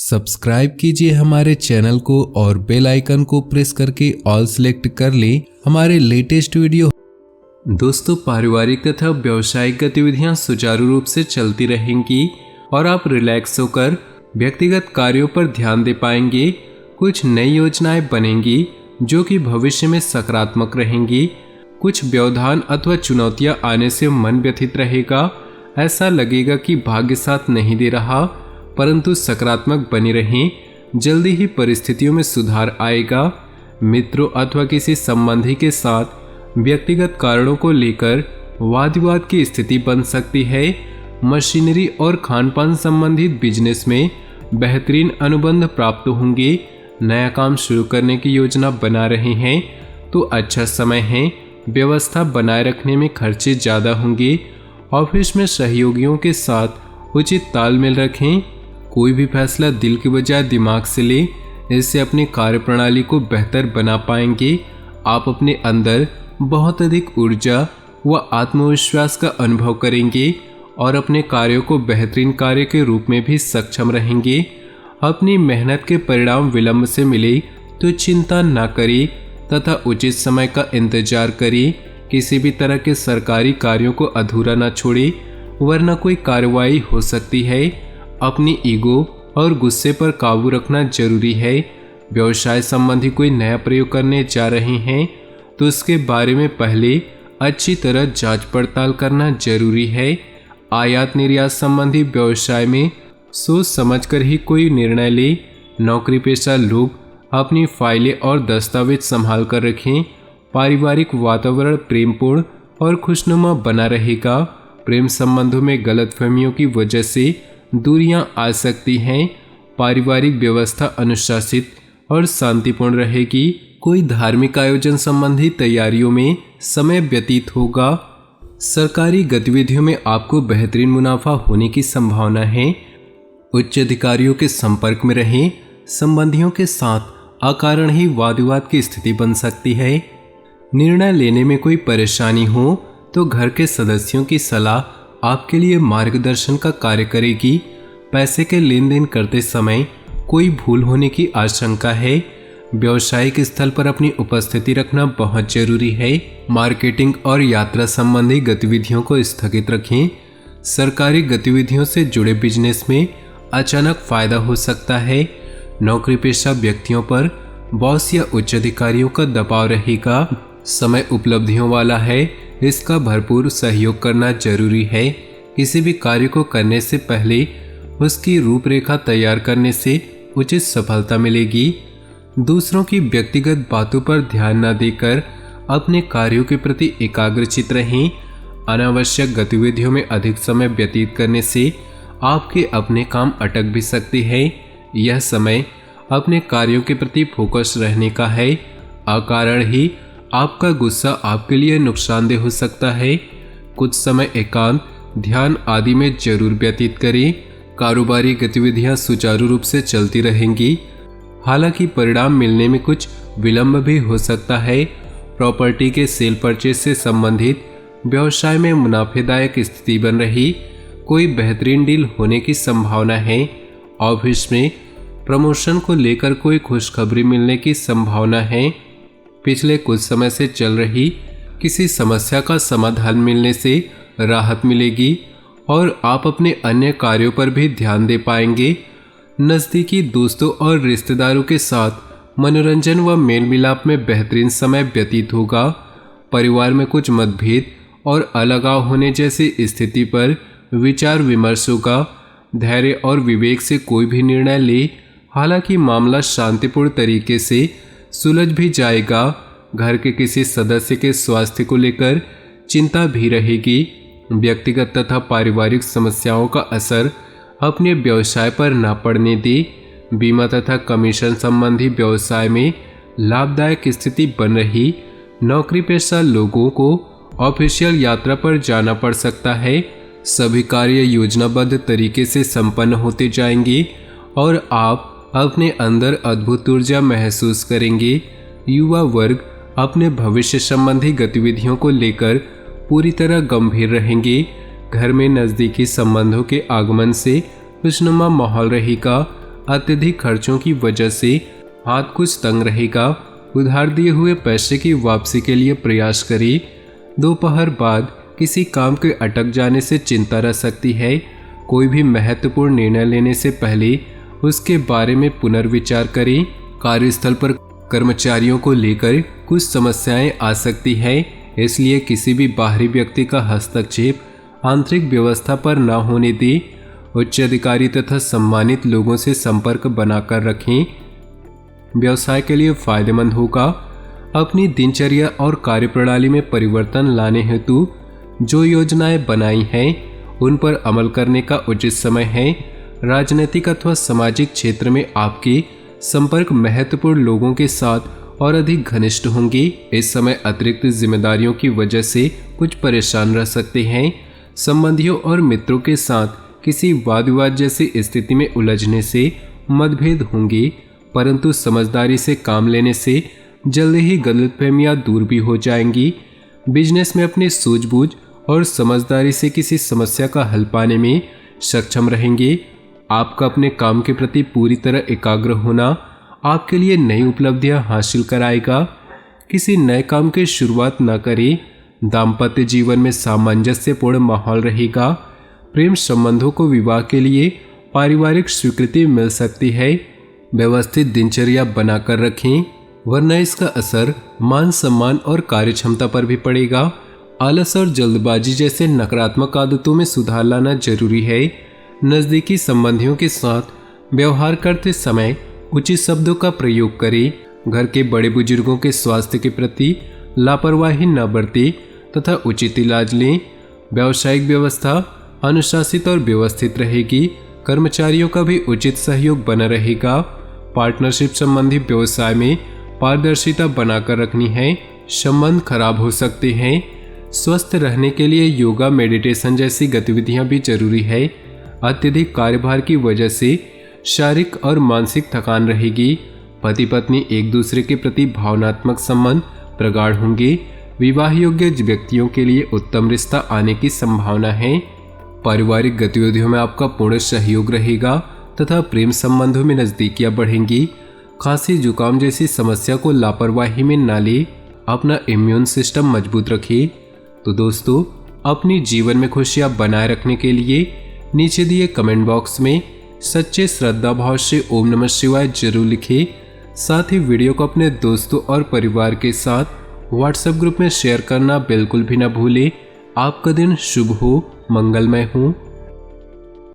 Subscribe कीजिए हमारे channel को और बेल आइकन को प्रेस करके ऑल सेलेक्ट कर ले हमारे लेटेस्ट वीडियो। दोस्तों, पारिवारिक तथा व्यावसायिक गतिविधियां सुचारू रूप से चलती रहेंगी और आप रिलैक्स होकर व्यक्तिगत कार्यों पर ध्यान दे पाएंगे। कुछ नई योजनाएं बनेंगी जो कि भविष्य में सकारात्मक रहेंगी। कुछ व्यवधान अथवा चुनौतियां आने से मन व्यथित रहेगा। ऐसा लगेगा कि भाग्य साथ नहीं दे रहा, परंतु सकारात्मक बने रहें, जल्दी ही परिस्थितियों में सुधार आएगा। मित्रों अथवा किसी संबंधी के साथ व्यक्तिगत कारणों को लेकर वाद विवाद की स्थिति बन सकती है। मशीनरी और खानपान संबंधित बिजनेस में बेहतरीन अनुबंध प्राप्त होंगे। नया काम शुरू करने की योजना बना रहे हैं तो अच्छा समय है। व्यवस्था बनाए रखने में खर्चे ज़्यादा होंगे। ऑफिस में सहयोगियों के साथ उचित तालमेल रखें। कोई भी फैसला दिल के बजाय दिमाग से ले, इससे अपनी कार्यप्रणाली को बेहतर बना पाएंगे। आप अपने अंदर बहुत अधिक ऊर्जा व आत्मविश्वास का अनुभव करेंगे और अपने कार्यों को बेहतरीन कार्य के रूप में भी सक्षम रहेंगे। अपनी मेहनत के परिणाम विलंब से मिले तो चिंता न करें तथा उचित समय का इंतजार करें। किसी भी तरह के सरकारी कार्यों को अधूरा न छोड़े, वरना कोई कार्रवाई हो सकती है। अपनी ईगो और गुस्से पर काबू रखना जरूरी है। व्यवसाय संबंधी कोई नया प्रयोग करने जा रहे हैं तो उसके बारे में पहले अच्छी तरह जांच पड़ताल करना जरूरी है। आयात निर्यात संबंधी व्यवसाय में सोच समझकर ही कोई निर्णय ले। नौकरी पेशा लोग अपनी फाइलें और दस्तावेज संभाल कर रखें। पारिवारिक वातावरण प्रेमपूर्ण और खुशनुमा बना रहेगा। प्रेम संबंधों में गलतफहमियों की वजह से दूरियां आ सकती हैं। पारिवारिक व्यवस्था अनुशासित और शांतिपूर्ण रहेगी। कोई धार्मिक आयोजन संबंधी तैयारियों में समय व्यतीत होगा। सरकारी गतिविधियों में आपको बेहतरीन मुनाफा होने की संभावना है। उच्च अधिकारियों के संपर्क में रहें। संबंधियों के साथ अकारण ही वाद विवाद की स्थिति बन सकती है। निर्णय लेने में कोई परेशानी हो तो घर के सदस्यों की सलाह आपके लिए मार्गदर्शन का कार्य करेगी। पैसे के लेन देन करते समय कोई भूल होने की आशंका है। व्यावसायिक स्थल पर अपनी उपस्थिति रखना बहुत जरूरी है। मार्केटिंग और यात्रा संबंधी गतिविधियों को स्थगित रखें। सरकारी गतिविधियों से जुड़े बिजनेस में अचानक फायदा हो सकता है। नौकरी पेशा व्यक्तियों पर बॉस या उच्च अधिकारियों का दबाव रहेगा। समय उपलब्धियों वाला है, इसका भरपूर सहयोग करना जरूरी है। किसी भी कार्य को करने से पहले उसकी रूपरेखा तैयार करने से उचित सफलता मिलेगी। दूसरों की व्यक्तिगत बातों पर ध्यान न देकर अपने कार्यों के प्रति एकाग्रचित रहें। अनावश्यक गतिविधियों में अधिक समय व्यतीत करने से आपके अपने काम अटक भी सकते हैं। यह समय अपने कार्यों के प्रति फोकस रहने का है। अकारण ही आपका गुस्सा आपके लिए नुकसानदेह हो सकता है। कुछ समय एकांत, ध्यान आदि में जरूर व्यतीत करें। कारोबारी गतिविधियां सुचारू रूप से चलती रहेंगी, हालांकि परिणाम मिलने में कुछ विलंब भी हो सकता है। प्रॉपर्टी के सेल परचेज से संबंधित व्यवसाय में मुनाफेदायक स्थिति बन रही। कोई बेहतरीन डील होने की संभावना है। ऑफिस में प्रमोशन को लेकर कोई खुशखबरी मिलने की संभावना है। पिछले कुछ समय से चल रही किसी समस्या का समाधान मिलने से राहत मिलेगी और आप अपने अन्य कार्यों पर भी ध्यान दे पाएंगे। नज़दीकी दोस्तों और रिश्तेदारों के साथ मनोरंजन व मेल मिलाप में बेहतरीन समय व्यतीत होगा। परिवार में कुछ मतभेद और अलगाव होने जैसी स्थिति पर विचार विमर्श होगा। धैर्य और विवेक से कोई भी निर्णय ले, हालांकि मामला शांतिपूर्ण तरीके से सुलझ भी जाएगा। घर के किसी सदस्य के स्वास्थ्य को लेकर चिंता भी रहेगी। व्यक्तिगत तथा पारिवारिक समस्याओं का असर अपने व्यवसाय पर न पड़ने दे। बीमा तथा कमीशन संबंधी व्यवसाय में लाभदायक स्थिति बन रही। नौकरी पेशा लोगों को ऑफिशियल यात्रा पर जाना पड़ सकता है। सभी कार्य योजनाबद्ध तरीके से संपन्न होते जाएंगे और आप अपने अंदर अद्भुत ऊर्जा महसूस करेंगे। युवा वर्ग अपने भविष्य संबंधी गतिविधियों को लेकर पूरी तरह गंभीर रहेंगे। घर में नज़दीकी संबंधों के आगमन से खुशनुमा माहौल रहेगा। अत्यधिक खर्चों की वजह से हाथ कुछ तंग रहेगा। उधार दिए हुए पैसे की वापसी के लिए प्रयास करें। दोपहर बाद किसी काम के अटक जाने से चिंता रह सकती है। कोई भी महत्वपूर्ण निर्णय लेने से पहले उसके बारे में पुनर्विचार करें। कार्यस्थल पर कर्मचारियों को लेकर कुछ समस्याएं आ सकती है, इसलिए किसी भी बाहरी व्यक्ति का हस्तक्षेप आंतरिक व्यवस्था पर न होने दें। उच्च अधिकारी तथा सम्मानित लोगों से संपर्क बनाकर रखें। व्यवसाय के लिए फायदेमंद होगा। अपनी दिनचर्या और कार्यप्रणाली में परिवर्तन लाने हेतु जो योजनाएं बनाई हैं उन पर अमल करने का उचित समय है। राजनीतिक अथवा सामाजिक क्षेत्र में आपके संपर्क महत्वपूर्ण लोगों के साथ और अधिक घनिष्ठ होंगे। इस समय अतिरिक्त जिम्मेदारियों की वजह से कुछ परेशान रह सकते हैं। संबंधियों और मित्रों के साथ किसी वाद विवाद जैसी स्थिति में उलझने से मतभेद होंगे, परंतु समझदारी से काम लेने से जल्द ही गलतफहमियां दूर भी हो जाएंगी। बिजनेस में अपनी सूझबूझ और समझदारी से किसी समस्या का हल पाने में सक्षम रहेंगे। आपका अपने काम के प्रति पूरी तरह एकाग्र होना आपके लिए नई उपलब्धियां हासिल कराएगा। किसी नए काम की शुरुआत न करें। दाम्पत्य जीवन में सामंजस्यपूर्ण माहौल रहेगा। प्रेम संबंधों को विवाह के लिए पारिवारिक स्वीकृति मिल सकती है। व्यवस्थित दिनचर्या बनाकर रखें, वरना इसका असर मान सम्मान और कार्यक्षमता पर भी पड़ेगा। आलस और जल्दबाजी जैसे नकारात्मक आदतों में सुधार लाना जरूरी है। नज़दीकी संबंधियों के साथ व्यवहार करते समय उचित शब्दों का प्रयोग करें। घर के बड़े बुजुर्गों के स्वास्थ्य के प्रति लापरवाही न बरतें तथा उचित इलाज लें। व्यावसायिक व्यवस्था अनुशासित और व्यवस्थित रहेगी। कर्मचारियों का भी उचित सहयोग बना रहेगा। पार्टनरशिप संबंधी व्यवसाय में पारदर्शिता बनाकर रखनी है। संबंध खराब हो सकते हैं। स्वस्थ रहने के लिए योगा, मेडिटेशन जैसी गतिविधियां भी जरूरी है। अत्यधिक कार्यभार की वजह से शारीरिक और मानसिक थकान रहेगी। पति पत्नी एक दूसरे के प्रति भावनात्मक संबंध प्रगाढ़ होंगे। विवाह योग्य व्यक्तियों के लिए उत्तम रिश्ता आने की संभावना है। पारिवारिक गतिविधियों में आपका पूर्ण सहयोग रहेगा तथा प्रेम संबंधों में नजदीकियां बढ़ेंगी। खांसी जुकाम जैसी समस्या को लापरवाही में न ले। अपना इम्यून सिस्टम मजबूत रखिए। तो दोस्तों, अपनी जीवन में खुशियां बनाए रखने के लिए नीचे दिए कमेंट बॉक्स में सच्चे श्रद्धा भाव से ओम नमः शिवाय जरूर लिखिए। साथ ही वीडियो को अपने दोस्तों और परिवार के साथ व्हाट्सएप ग्रुप में शेयर करना बिल्कुल भी न भूलें। आपका दिन शुभ हो, मंगलमय हो।